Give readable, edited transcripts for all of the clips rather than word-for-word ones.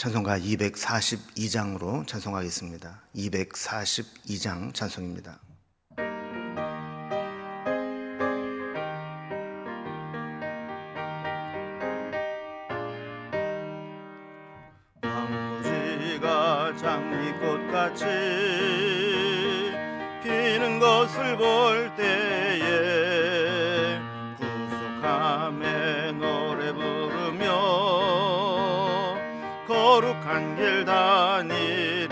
찬송가 242장으로 찬송하겠습니다. 242장 찬송입니다. 황무지가 장미꽃같이 피는 것을 볼 때에 구속함에 노래 부르며 거룩한 길 다니리.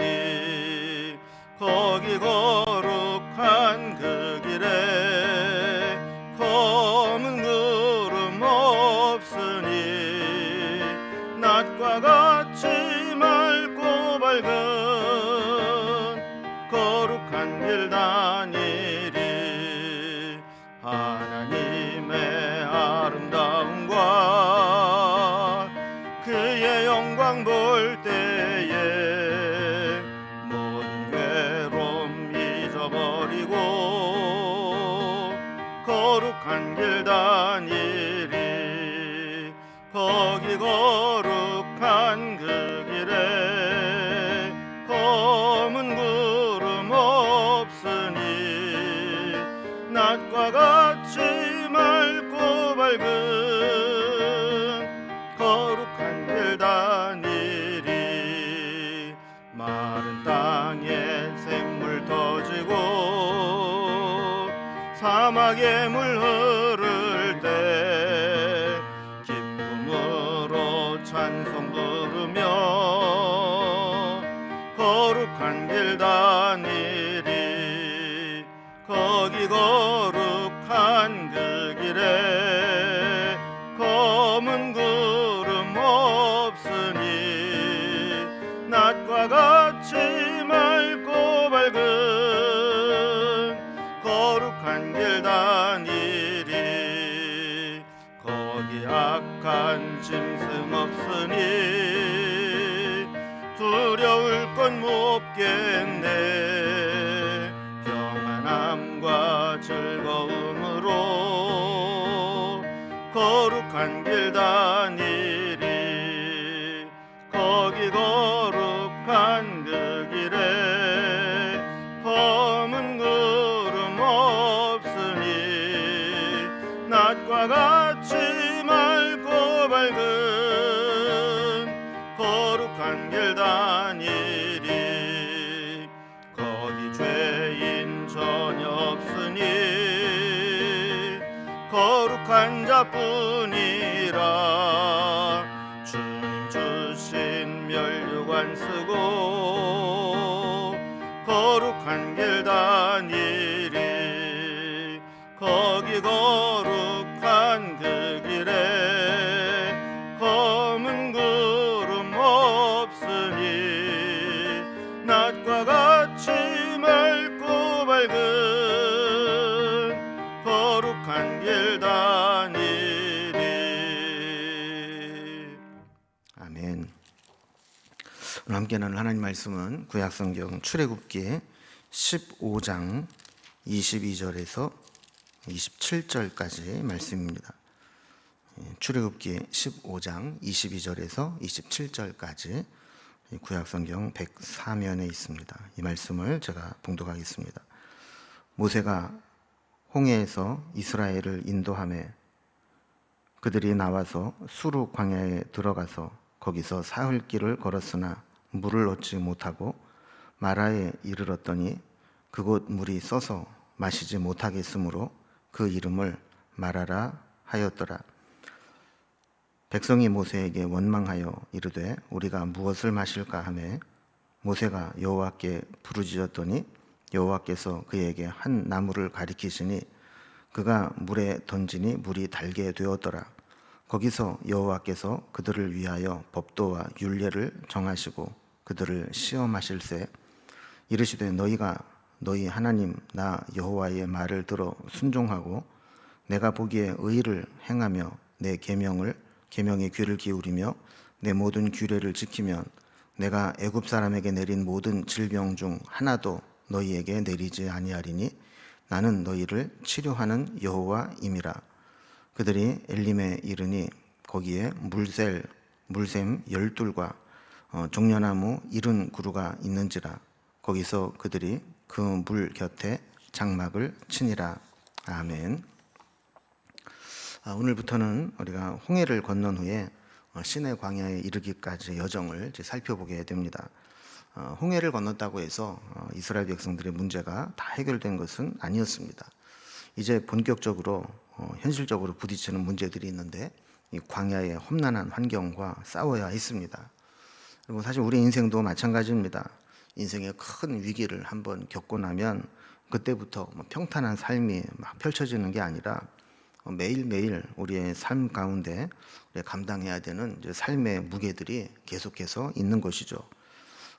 거기 거룩한 그 길에 검은 구름 없으니 낮과 같이 맑고 밝은 거룩한 길 다니리. 하나님의 아름다움과 그의 영광 볼 때에 모든 괴로움 잊어버리고 거룩한 길 다니리. 거기 거룩한 그 길에 검은 구름 없으니 낮과 같이 맑고 밝은 거룩한 길 다니리. 마른 땅에 샘물 터지고 사막에 물 흐를 때 기쁨으로 찬송 부르며 거룩한 길 다니리. 거기 거룩한 그 길에 검은 구름 없으니 낮과 같이 맑고 밝은 거룩한 길 다니리. 거기 악한 짐승 없으니 두려울 건 없겠네. 평안함과 즐거움으로 거룩한 길 다니리. 거기 거룩한 그 길에 검은 구름 없으니 낮과 같이 맑고 밝은 거룩한 길 다니리. 거기 죄인 전혀 없으니 거룩한 자뿐이라. 주님 주신 멸류관 쓰고 거룩한 길 다니리. 거기 거룩한 그 길에 검은 구름 없으니 낮과 같이 맑고 밝은 거룩한 길 다니리. 아멘. 오늘 함께 나눌 하나님 말씀은 구약성경 출애굽기 15장 22절에서 27절까지 말씀입니다. 출애굽기 15장 22절에서 27절까지 구약성경 104면에 있습니다. 이 말씀을 제가 봉독하겠습니다. 모세가 홍해에서 이스라엘을 인도하매 그들이 나와서 수르 광야에 들어가서 거기서 사흘 길을 걸었으나 물을 얻지 못하고 마라에 이르렀더니 그곳 물이 써서 마시지 못하겠으므로 그 이름을 마라라 하였더라. 백성이 모세에게 원망하여 이르되 우리가 무엇을 마실까 하매 모세가 여호와께 부르짖었더니 여호와께서 그에게 한 나무를 가리키시니 그가 물에 던지니 물이 달게 되었더라. 거기서 여호와께서 그들을 위하여 법도와 율례를 정하시고 그들을 시험하실세 이르시되 너희가 너희 하나님 나 여호와의 말을 들어 순종하고 내가 보기에 의를 행하며 내 계명에 귀를 기울이며 내 모든 규례를 지키면 내가 애굽 사람에게 내린 모든 질병 중 하나도 너희에게 내리지 아니하리니 나는 너희를 치료하는 여호와임이라. 그들이 엘림에 이르니 거기에 물샘 12과 종려나무 이른 구루가 있는지라 거기서 그들이 그 물 곁에 장막을 치니라. 아멘. 오늘부터는 우리가 홍해를 건넌 후에 시내 광야에 이르기까지의 여정을 이제 살펴보게 됩니다. 홍해를 건넜다고 해서 이스라엘 백성들의 문제가 다 해결된 것은 아니었습니다. 이제 본격적으로 현실적으로 부딪히는 문제들이 있는데 이 광야의 험난한 환경과 싸워야 했습니다. 그리고 사실 우리 인생도 마찬가지입니다. 인생의 큰 위기를 한번 겪고 나면 그때부터 평탄한 삶이 막 펼쳐지는 게 아니라 매일매일 우리의 삶 가운데 감당해야 되는 이제 삶의 무게들이 계속해서 있는 것이죠.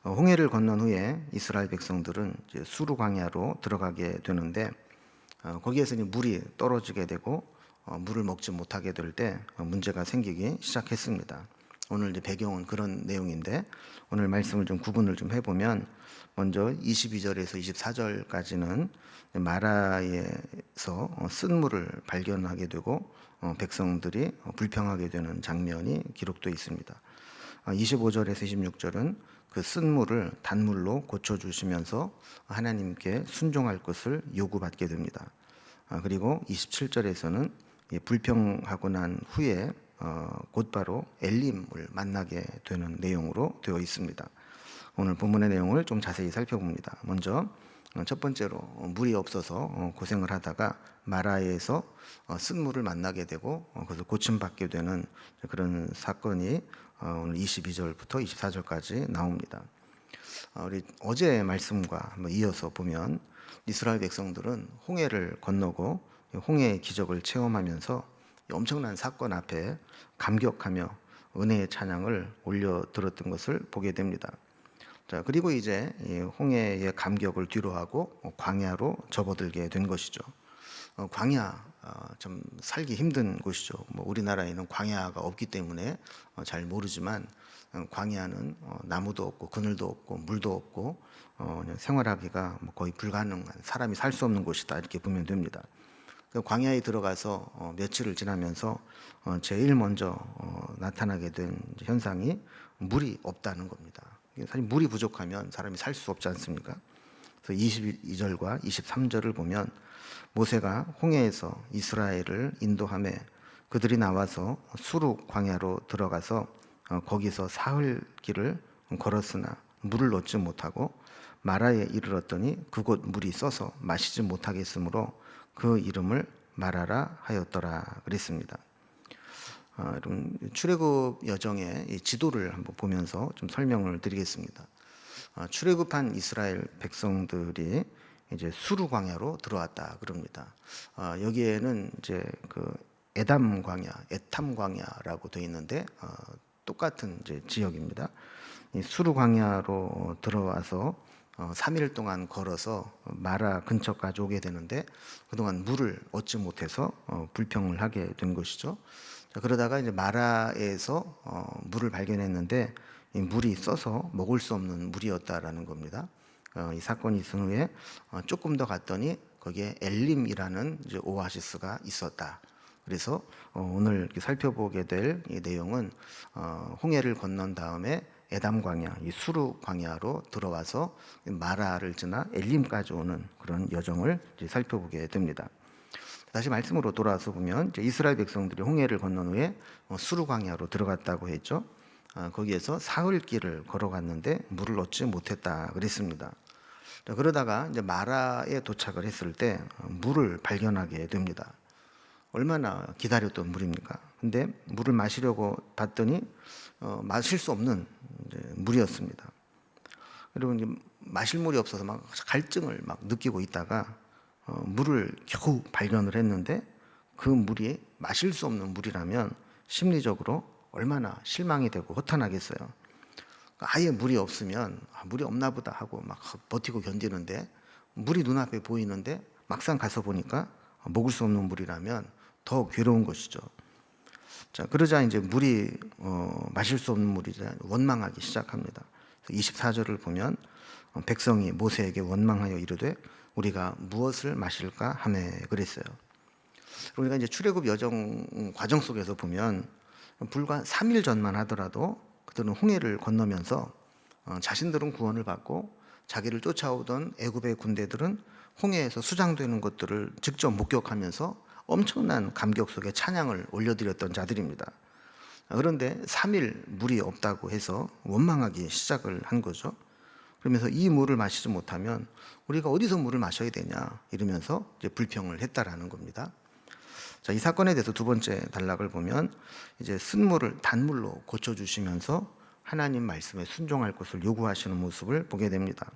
홍해를 건넌 후에 이스라엘 백성들은 이제 수르 광야로 들어가게 되는데 거기에서 이제 물이 떨어지게 되고 물을 먹지 못하게 될 때 문제가 생기기 시작했습니다. 오늘 이제 배경은 그런 내용인데 오늘 말씀을 좀 구분을 좀 해보면 먼저 22절에서 24절까지는 마라에서 쓴 물을 발견하게 되고 백성들이 불평하게 되는 장면이 기록되어 있습니다. 25절에서 26절은 그 쓴 물을 단물로 고쳐주시면서 하나님께 순종할 것을 요구받게 됩니다. 그리고 27절에서는 불평하고 난 후에 곧바로 엘림을 만나게 되는 내용으로 되어 있습니다. 오늘 본문의 내용을 좀 자세히 살펴봅니다. 먼저 첫 번째로 물이 없어서 고생을 하다가 마라에서 쓴 물을 만나게 되고 그래서 고침받게 되는 그런 사건이 오늘 22절부터 24절까지 나옵니다. 우리 어제의 말씀과 한번 이어서 보면 이스라엘 백성들은 홍해를 건너고 홍해의 기적을 체험하면서 엄청난 사건 앞에 감격하며 은혜의 찬양을 올려 들었던 것을 보게 됩니다. 자, 그리고 이제 이 홍해의 감격을 뒤로하고 광야로 접어들게 된 것이죠. 광야 좀 살기 힘든 곳이죠. 우리나라에는 광야가 없기 때문에 잘 모르지만 광야는 나무도 없고 그늘도 없고 물도 없고 생활하기가 거의 불가능한, 사람이 살 수 없는 곳이다 이렇게 보면 됩니다. 광야에 들어가서 며칠을 지나면서 제일 먼저 나타나게 된 현상이 물이 없다는 겁니다. 사실 물이 부족하면 사람이 살 수 없지 않습니까? 그래서 22절과 23절을 보면 모세가 홍해에서 이스라엘을 인도하며 그들이 나와서 수르 광야로 들어가서 거기서 사흘 길을 걸었으나 물을 얻지 못하고 마라에 이르렀더니 그곳 물이 써서 마시지 못하겠으므로 그 이름을 마라라 하였더라 그랬습니다. 여러분, 출애굽 여정의 이 지도를 한번 보면서 좀 설명을 드리겠습니다. 출애굽한 이스라엘 백성들이 이제 수르 광야로 들어왔다 그럽니다. 여기에는 이제 그 에담 광야, 에탐 광야라고 되어 있는데 똑같은 이제 지역입니다. 이 수르 광야로 들어와서 3일 동안 걸어서 마라 근처까지 오게 되는데 그동안 물을 얻지 못해서 불평을 하게 된 것이죠. 그러다가 이제 마라에서 물을 발견했는데 이 물이 써서 먹을 수 없는 물이었다라는 겁니다. 이 사건이 있은 후에 조금 더 갔더니 거기에 엘림이라는 이제 오아시스가 있었다. 그래서 오늘 이렇게 살펴보게 될 이 내용은 홍해를 건넌 다음에 에담 광야, 이 수르 광야로 들어와서 마라를 지나 엘림까지 오는 그런 여정을 이제 살펴보게 됩니다. 다시 말씀으로 돌아와서 보면 이제 이스라엘 백성들이 홍해를 건넌 후에 수르 광야로 들어갔다고 했죠. 거기에서 사흘 길을 걸어갔는데 물을 얻지 못했다 그랬습니다. 그러다가 이제 마라에 도착을 했을 때 물을 발견하게 됩니다. 얼마나 기다렸던 물입니까? 근데 물을 마시려고 봤더니 마실 수 없는 물이었습니다. 그리고 이제 마실 물이 없어서 막 갈증을 막 느끼고 있다가 물을 겨우 발견을 했는데 그 물이 마실 수 없는 물이라면 심리적으로 얼마나 실망이 되고 허탄하겠어요. 아예 물이 없으면 물이 없나 보다 하고 막 버티고 견디는데 물이 눈앞에 보이는데 막상 가서 보니까 먹을 수 없는 물이라면 더 괴로운 것이죠. 자, 그러자 이제 물이 마실 수 없는 물이라 원망하기 시작합니다. 24절을 보면 백성이 모세에게 원망하여 이르되 우리가 무엇을 마실까 하매 그랬어요. 우리가 이제 출애굽 여정 과정 속에서 보면 불과 3일 전만 하더라도 그들은 홍해를 건너면서 자신들은 구원을 받고 자기를 쫓아오던 애굽의 군대들은 홍해에서 수장되는 것들을 직접 목격하면서 엄청난 감격 속에 찬양을 올려드렸던 자들입니다. 그런데 3일 물이 없다고 해서 원망하기 시작을 한 거죠. 그러면서 이 물을 마시지 못하면 우리가 어디서 물을 마셔야 되냐 이러면서 이제 불평을 했다라는 겁니다. 자, 이 사건에 대해서 두 번째 단락을 보면 이제 쓴물을 단물로 고쳐주시면서 하나님 말씀에 순종할 것을 요구하시는 모습을 보게 됩니다.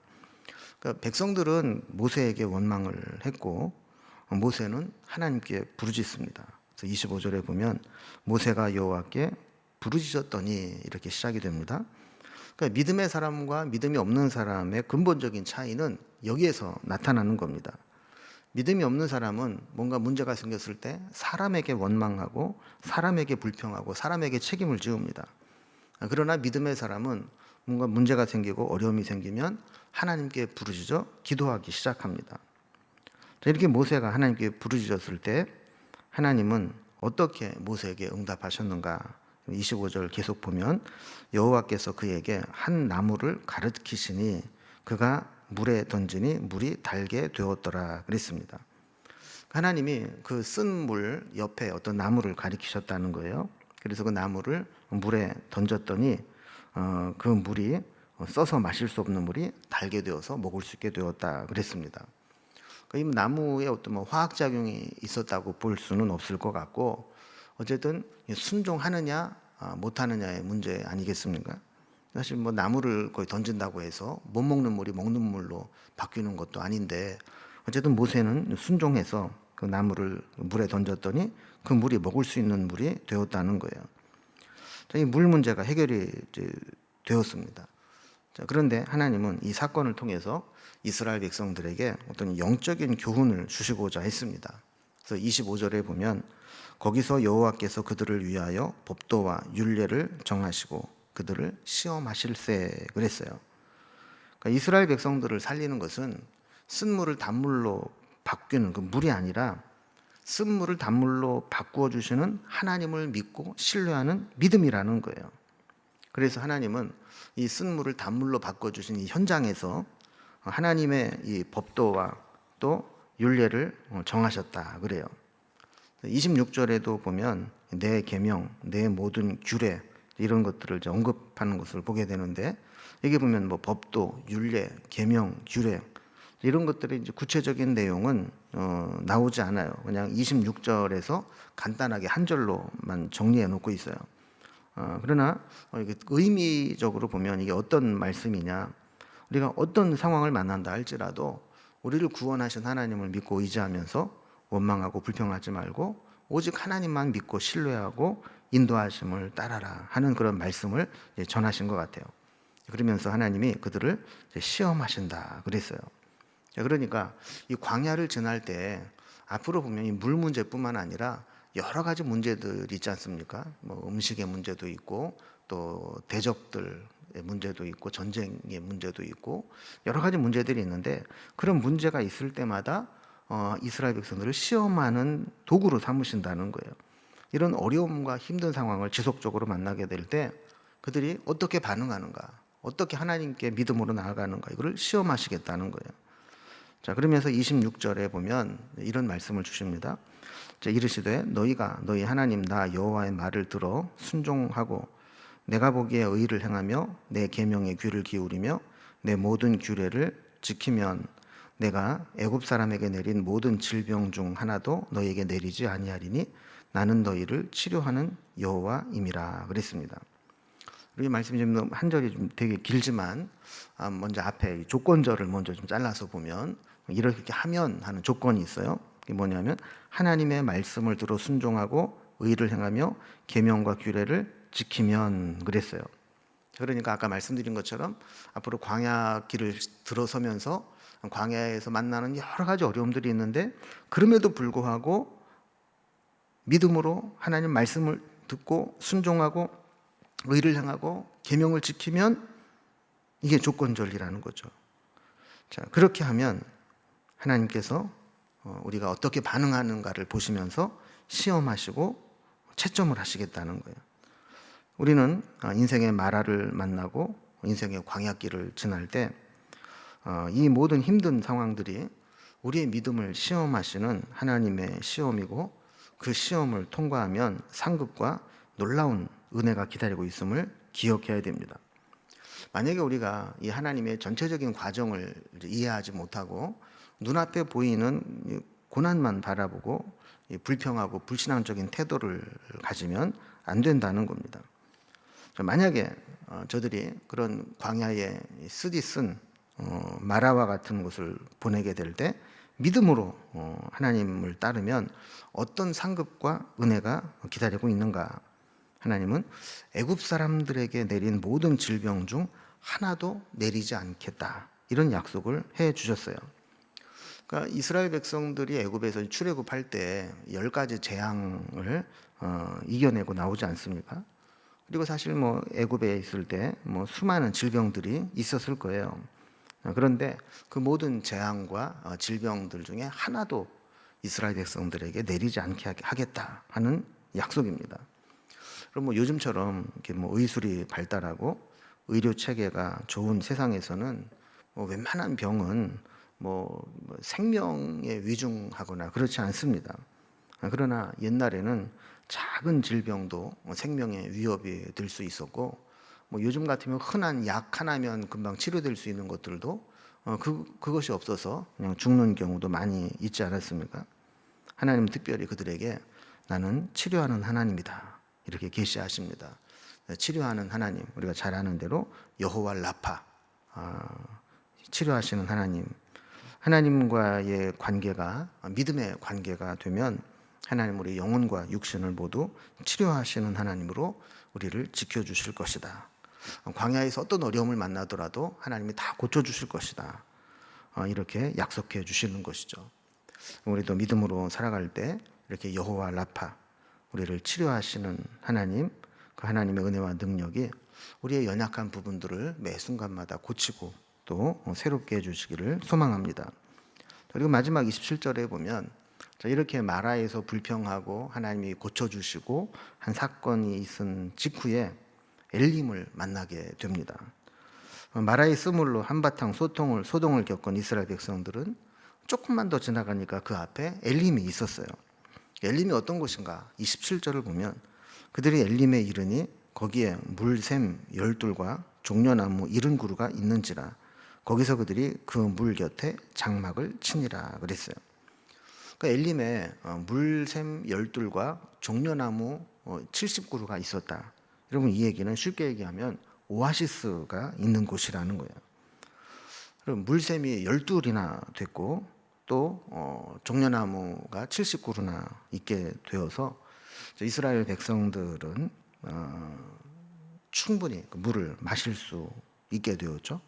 그러니까 백성들은 모세에게 원망을 했고 모세는 하나님께 부르짖습니다. 그래서 25절에 보면 모세가 여호와께 부르짖었더니 이렇게 시작이 됩니다. 그러니까 믿음의 사람과 믿음이 없는 사람의 근본적인 차이는 여기에서 나타나는 겁니다. 믿음이 없는 사람은 뭔가 문제가 생겼을 때 사람에게 원망하고 사람에게 불평하고 사람에게 책임을 지웁니다. 그러나 믿음의 사람은 뭔가 문제가 생기고 어려움이 생기면 하나님께 부르짖어 기도하기 시작합니다. 이렇게 모세가 하나님께 부르짖었을 때 하나님은 어떻게 모세에게 응답하셨는가? 25절 계속 보면 여호와께서 그에게 한 나무를 가르치시니 그가 물에 던지니 물이 달게 되었더라 그랬습니다. 하나님이 그 쓴 물 옆에 어떤 나무를 가리키셨다는 거예요. 그래서 그 나무를 물에 던졌더니 그 물이 써서 마실 수 없는 물이 달게 되어서 먹을 수 있게 되었다 그랬습니다. 이 나무에 어떤 화학작용이 있었다고 볼 수는 없을 것 같고 어쨌든 순종하느냐 못하느냐의 문제 아니겠습니까? 사실 나무를 거의 던진다고 해서 못 먹는 물이 먹는 물로 바뀌는 것도 아닌데 어쨌든 모세는 순종해서 그 나무를 물에 던졌더니 그 물이 먹을 수 있는 물이 되었다는 거예요. 이 물 문제가 해결이 되었습니다. 그런데 하나님은 이 사건을 통해서 이스라엘 백성들에게 어떤 영적인 교훈을 주시고자 했습니다. 그래서 25절에 보면 거기서 여호와께서 그들을 위하여 법도와 율례를 정하시고 그들을 시험하실세 그랬어요. 그러니까 이스라엘 백성들을 살리는 것은 쓴물을 단물로 바뀌는 그 물이 아니라 쓴물을 단물로 바꾸어 주시는 하나님을 믿고 신뢰하는 믿음이라는 거예요. 그래서 하나님은 이 쓴물을 단물로 바꿔 주신 이 현장에서 하나님의 이 법도와 또 율례를 정하셨다 그래요. 26절에도 보면 내 계명, 내 모든 규례 이런 것들을 언급하는 것을 보게 되는데 여기 보면 법도, 율례, 계명, 규례 이런 것들의 이제 구체적인 내용은 나오지 않아요. 그냥 26절에서 간단하게 한 절로만 정리해 놓고 있어요. 그러나 의미적으로 보면 이게 어떤 말씀이냐, 우리가 어떤 상황을 만난다 할지라도 우리를 구원하신 하나님을 믿고 의지하면서 원망하고 불평하지 말고 오직 하나님만 믿고 신뢰하고 인도하심을 따라라 하는 그런 말씀을 전하신 것 같아요. 그러면서 하나님이 그들을 시험하신다 그랬어요. 그러니까 이 광야를 지날 때 앞으로 보면 이 물 문제뿐만 아니라 여러 가지 문제들이 있지 않습니까? 음식의 문제도 있고 또 대적들의 문제도 있고 전쟁의 문제도 있고 여러 가지 문제들이 있는데 그런 문제가 있을 때마다 이스라엘 백성들을 시험하는 도구로 삼으신다는 거예요. 이런 어려움과 힘든 상황을 지속적으로 만나게 될 때 그들이 어떻게 반응하는가, 어떻게 하나님께 믿음으로 나아가는가 이거를 시험하시겠다는 거예요. 자, 그러면서 26절에 보면 이런 말씀을 주십니다. 자, 이르시되 너희가 너희 하나님 나 여호와의 말을 들어 순종하고 내가 보기에 의를 행하며 내 계명에 귀를 기울이며 내 모든 규례를 지키면 내가 애굽 사람에게 내린 모든 질병 중 하나도 너희에게 내리지 아니하리니 나는 너희를 치료하는 여호와임이라 그랬습니다. 이 말씀이 좀 한 절이 좀 되게 길지만 먼저 앞에 조건절을 먼저 좀 잘라서 보면 이렇게 하면 하는 조건이 있어요. 그게 뭐냐면 하나님의 말씀을 들어 순종하고 의를 행하며 계명과 규례를 지키면 그랬어요. 그러니까 아까 말씀드린 것처럼 앞으로 광야 길을 들어서면서 광야에서 만나는 여러 가지 어려움들이 있는데 그럼에도 불구하고 믿음으로 하나님 말씀을 듣고 순종하고 의를 행하고 계명을 지키면 이게 조건절이라는 거죠. 자, 그렇게 하면 하나님께서 우리가 어떻게 반응하는가를 보시면서 시험하시고 채점을 하시겠다는 거예요. 우리는 인생의 마라를 만나고 인생의 광야길을 지날 때 이 모든 힘든 상황들이 우리의 믿음을 시험하시는 하나님의 시험이고, 그 시험을 통과하면 상급과 놀라운 은혜가 기다리고 있음을 기억해야 됩니다. 만약에 우리가 이 하나님의 전체적인 과정을 이해하지 못하고 눈앞에 보이는 고난만 바라보고 불평하고 불신앙적인 태도를 가지면 안 된다는 겁니다. 만약에 저들이 그런 광야에 쓰디쓴 마라와 같은 곳을 보내게 될 때 믿음으로 하나님을 따르면 어떤 상급과 은혜가 기다리고 있는가? 하나님은 애굽 사람들에게 내린 모든 질병 중 하나도 내리지 않겠다, 이런 약속을 해 주셨어요. 그러니까 이스라엘 백성들이 애굽에서 출애굽할 때 10가지 재앙을 이겨내고 나오지 않습니까? 그리고 사실 애굽에 있을 때 수많은 질병들이 있었을 거예요. 그런데 그 모든 재앙과 질병들 중에 하나도 이스라엘 백성들에게 내리지 않게 하겠다 하는 약속입니다. 그럼 요즘처럼 이렇게 의술이 발달하고 의료 체계가 좋은 세상에서는 웬만한 병은 생명에 위중하거나 그렇지 않습니다. 그러나 옛날에는 작은 질병도 생명의 위협이 될 수 있었고, 요즘 같으면 흔한 약 하나면 금방 치료될 수 있는 것들도 그것이 없어서 그냥 죽는 경우도 많이 있지 않았습니까? 하나님은 특별히 그들에게 나는 치료하는 하나님이다, 이렇게 계시하십니다. 치료하는 하나님, 우리가 잘 아는 대로 여호와 라파, 치료하시는 하나님. 하나님과의 관계가 믿음의 관계가 되면 하나님 우리 영혼과 육신을 모두 치료하시는 하나님으로 우리를 지켜주실 것이다. 광야에서 어떤 어려움을 만나더라도 하나님이 다 고쳐주실 것이다, 이렇게 약속해 주시는 것이죠. 우리도 믿음으로 살아갈 때 이렇게 여호와 라파, 우리를 치료하시는 하나님, 그 하나님의 은혜와 능력이 우리의 연약한 부분들을 매 순간마다 고치고 또 새롭게 해주시기를 소망합니다. 그리고 마지막 27절에 보면 이렇게 마라에서 불평하고 하나님이 고쳐주시고 한 사건이 있은 직후에 엘림을 만나게 됩니다. 마라의 스물로 한바탕 소동을 겪은 이스라엘 백성들은 조금만 더 지나가니까 그 앞에 엘림이 있었어요. 엘림이 어떤 곳인가? 27절을 보면 그들이 엘림에 이르니 거기에 물샘 12과 종려나무 70그루가 있는지라 거기서 그들이 그 물 곁에 장막을 치니라 그랬어요. 그러니까 엘림에 물샘 12과 종려나무 70그루가 있었다. 여러분, 이 얘기는 쉽게 얘기하면 오아시스가 있는 곳이라는 거예요. 그럼 물샘이 12이나 됐고 또 종려나무가 70그루나 있게 되어서 이스라엘 백성들은 충분히 그 물을 마실 수 있게 되었죠.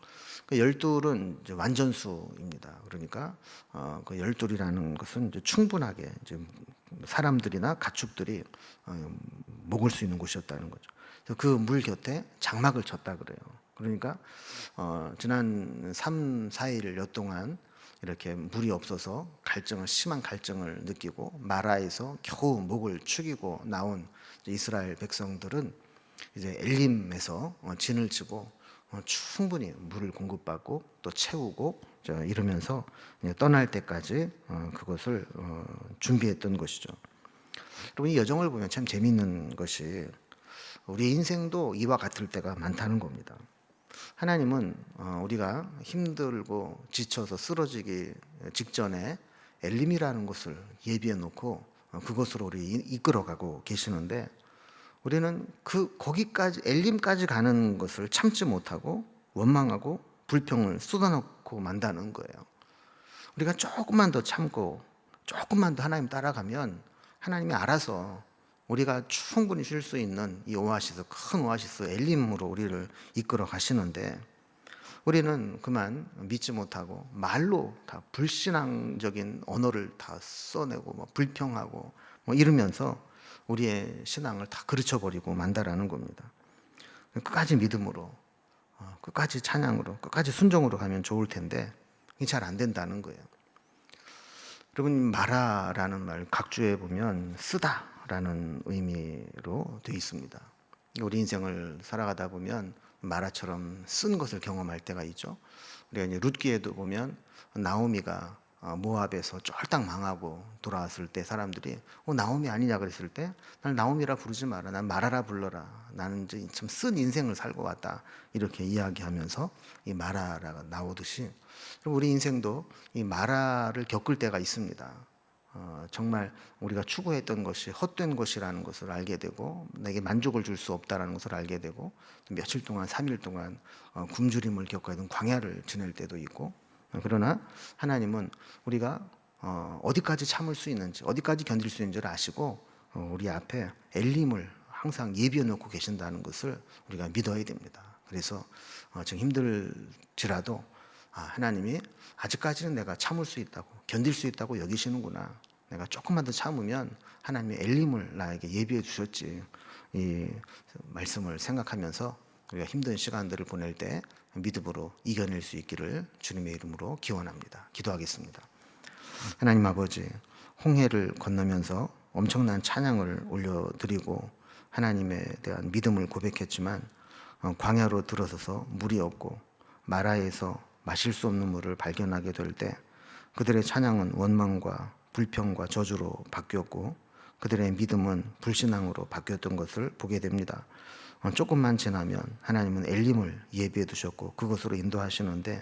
그 12은 이제 완전수입니다. 그러니까 그 12이라는 것은 이제 충분하게 이제 사람들이나 가축들이 먹을 수 있는 곳이었다는 거죠. 그 물 곁에 장막을 쳤다 그래요. 그러니까 지난 3, 4일여 동안 이렇게 물이 없어서 심한 갈증을 느끼고 마라에서 겨우 목을 축이고 나온 이스라엘 백성들은 이제 엘림에서 진을 치고 충분히 물을 공급받고 또 채우고 이러면서 떠날 때까지 그것을 준비했던 것이죠. 여러분, 이 여정을 보면 참 재미있는 것이 우리 인생도 이와 같을 때가 많다는 겁니다. 하나님은 우리가 힘들고 지쳐서 쓰러지기 직전에 엘림이라는 것을 예비해 놓고 그것으로 우리 이끌어가고 계시는데, 우리는 거기까지 엘림까지 가는 것을 참지 못하고 원망하고 불평을 쏟아놓고 만다는 거예요. 우리가 조금만 더 참고 조금만 더 하나님 따라가면 하나님이 알아서 우리가 충분히 쉴 수 있는 이 오아시스, 큰 오아시스 엘림으로 우리를 이끌어 가시는데, 우리는 그만 믿지 못하고 말로 다 불신앙적인 언어를 다 써내고 불평하고 이러면서 우리의 신앙을 다 그르쳐버리고 만다라는 겁니다. 끝까지 믿음으로, 끝까지 찬양으로, 끝까지 순종으로 가면 좋을 텐데 이게 잘 안 된다는 거예요. 여러분, 마라라는 말 각주에 보면 쓰다라는 의미로 되어 있습니다. 우리 인생을 살아가다 보면 마라처럼 쓴 것을 경험할 때가 있죠. 우리가 이제 룻기에도 보면 나오미가 모압에서 쫄딱 망하고 돌아왔을 때 사람들이 나오미 아니냐 그랬을 때 날 나오미라 부르지 마라, 난 마라라 불러라, 나는 이제 참 쓴 인생을 살고 왔다, 이렇게 이야기하면서 이 마라가 나오듯이 우리 인생도 이 마라를 겪을 때가 있습니다. 정말 우리가 추구했던 것이 헛된 것이라는 것을 알게 되고 내게 만족을 줄 수 없다라는 것을 알게 되고 며칠 동안 3일 동안 굶주림을 겪어야 되는 광야를 지낼 때도 있고, 그러나 하나님은 우리가 어디까지 참을 수 있는지, 어디까지 견딜 수 있는지를 아시고 우리 앞에 엘림을 항상 예비해 놓고 계신다는 것을 우리가 믿어야 됩니다. 그래서 지금 힘들지라도 하나님이 아직까지는 내가 참을 수 있다고, 견딜 수 있다고 여기시는구나, 내가 조금만 더 참으면 하나님이 엘림을 나에게 예비해 주셨지, 이 말씀을 생각하면서 우리가 힘든 시간들을 보낼 때 믿음으로 이겨낼 수 있기를 주님의 이름으로 기원합니다. 기도하겠습니다. 하나님 아버지, 홍해를 건너면서 엄청난 찬양을 올려드리고 하나님에 대한 믿음을 고백했지만 광야로 들어서서 물이 없고 마라에서 마실 수 없는 물을 발견하게 될 때 그들의 찬양은 원망과 불평과 저주로 바뀌었고 그들의 믿음은 불신앙으로 바뀌었던 것을 보게 됩니다. 조금만 지나면 하나님은 엘림을 예비해 두셨고 그것으로 인도하시는데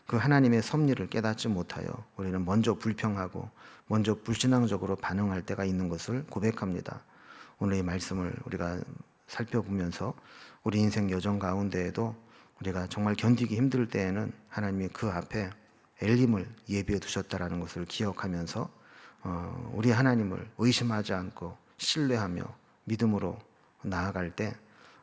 그 하나님의 섭리를 깨닫지 못하여 우리는 먼저 불평하고 먼저 불신앙적으로 반응할 때가 있는 것을 고백합니다. 오늘 이 말씀을 우리가 살펴보면서 우리 인생 여정 가운데에도 우리가 정말 견디기 힘들 때에는 하나님이 그 앞에 엘림을 예비해 두셨다라는 것을 기억하면서 우리 하나님을 의심하지 않고 신뢰하며 믿음으로 나아갈 때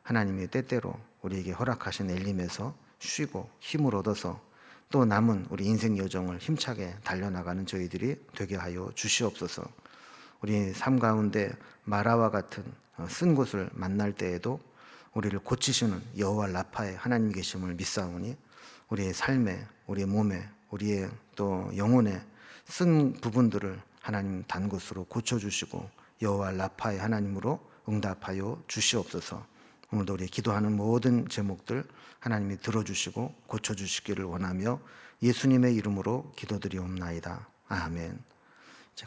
하나님이 때때로 우리에게 허락하신 엘림에서 쉬고 힘을 얻어서 또 남은 우리 인생 여정을 힘차게 달려나가는 저희들이 되게 하여 주시옵소서. 우리 삶 가운데 마라와 같은 쓴 곳을 만날 때에도 우리를 고치시는 여호와 라파의 하나님 계심을 믿사오니 우리의 삶에, 우리의 몸에, 우리의 또 영혼에 쓴 부분들을 하나님 단 것으로 고쳐주시고 여호와 라파의 하나님으로 응답하여 주시옵소서. 오늘도 우리 기도하는 모든 제목들 하나님이 들어주시고 고쳐주시기를 원하며 예수님의 이름으로 기도드리옵나이다. 아멘.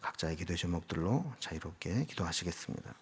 각자의 기도 제목들로 자유롭게 기도하시겠습니다.